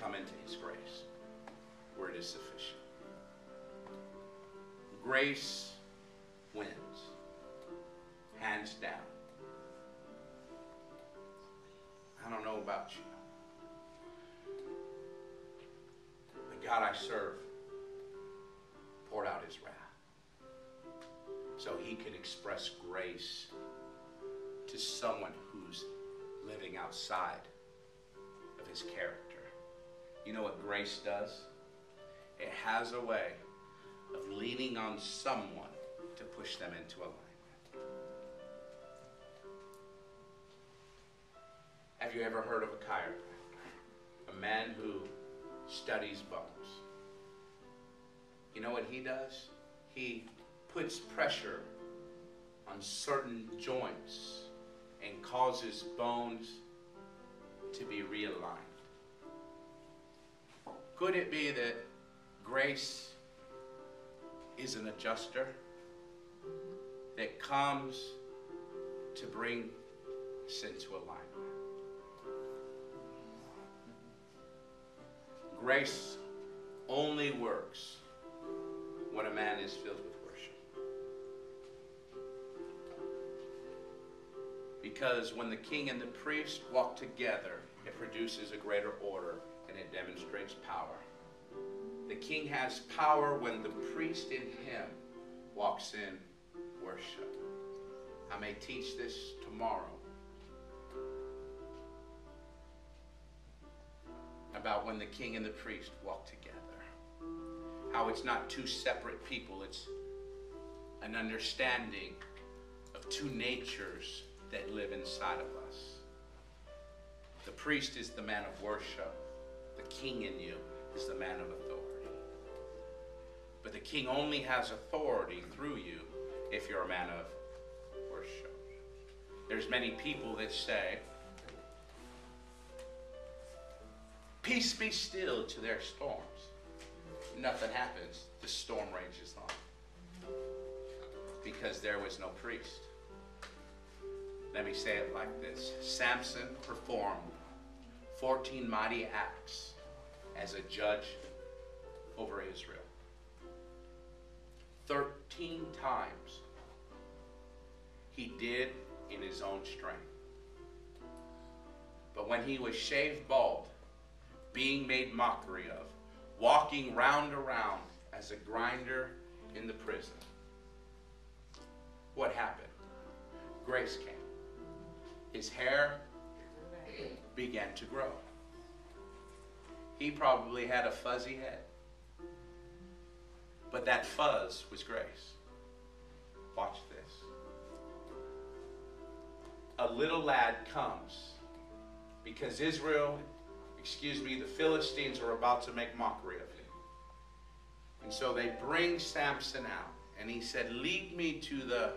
come into his grace where it is sufficient. Grace wins. Hands down. I don't know about you. The God I serve poured out his wrath so he can express grace to someone who's living outside of his character. You know what grace does? It has a way of leaning on someone to push them into alignment. Have you ever heard of a chiropractor? A man who studies bones. You know what he does? He puts pressure on certain joints and causes bones to be realigned. Could it be that grace is an adjuster that comes to bring us into alignment? Grace only works when a man is filled with worship. Because when the king and the priest walk together, it produces a greater order and it demonstrates power. The king has power when the priest in him walks in worship. I may teach this tomorrow about when the king and the priest walk together. How it's not two separate people, it's an understanding of two natures that live inside of us. The priest is the man of worship. The king in you is the man of authority. But the king only has authority through you if you're a man of worship. There's many people that say, peace be still to their storms. Nothing happens. The storm rages on. Because there was no priest. Let me say it like this. Samson performed 14 mighty acts as a judge over Israel. 13 times he did in his own strength. But when he was shaved bald, being made mockery of, walking round around as a grinder in the prison, what happened? Grace came. His hair began to grow. He probably had a fuzzy head. But that fuzz was grace. Watch this. A little lad comes because the Philistines are about to make mockery of him. And so they bring Samson out. And he said, lead me to the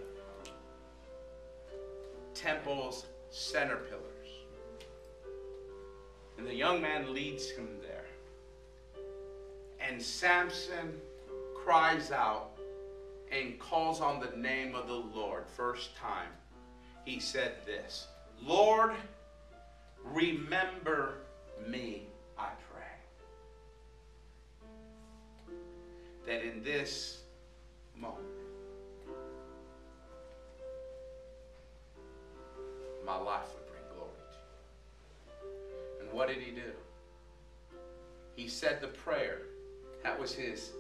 temple's center pillars. And the young man leads him there. And Samson cries out and calls on the name of the Lord. First time he said this, Lord, remember me, I pray. That in this moment, my life would bring glory to you. And what did he do? He said the prayer. That was his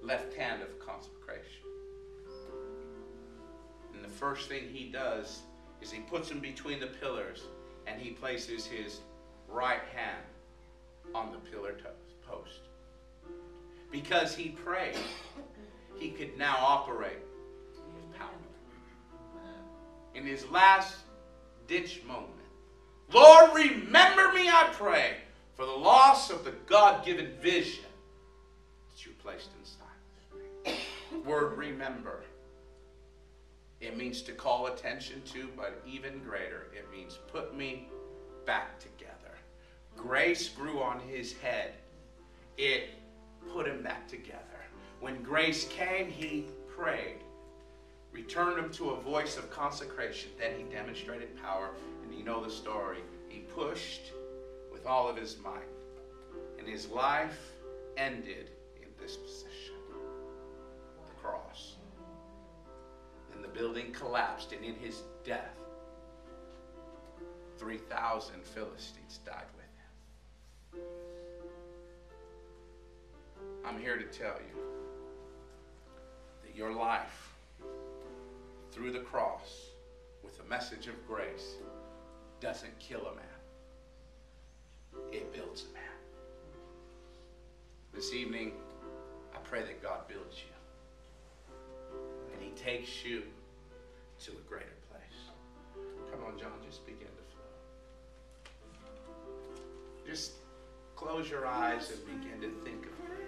left hand of consecration. And the first thing he does is he puts him between the pillars and he places his right hand on the pillar post. Because he prayed, he could now operate with power. In his last ditch moment, Lord, remember me, I pray, for the loss of the God-given vision that you placed inside of me. Word remember. It means to call attention to, but even greater, it means put me back together. Grace grew on his head. It put him back together. When grace came, he prayed, returned him to a voice of consecration. Then he demonstrated power, and you know the story. He pushed with all of his might, and his life ended in this position, the cross. And the building collapsed, and in his death, 3,000 Philistines died with him. I'm here to tell you that your life through the cross with the message of grace doesn't kill a man. It builds a man. This evening, I pray that God builds you. And he takes you to a greater place. Come on, John, just begin to flow. Just close your eyes and begin to think of grace.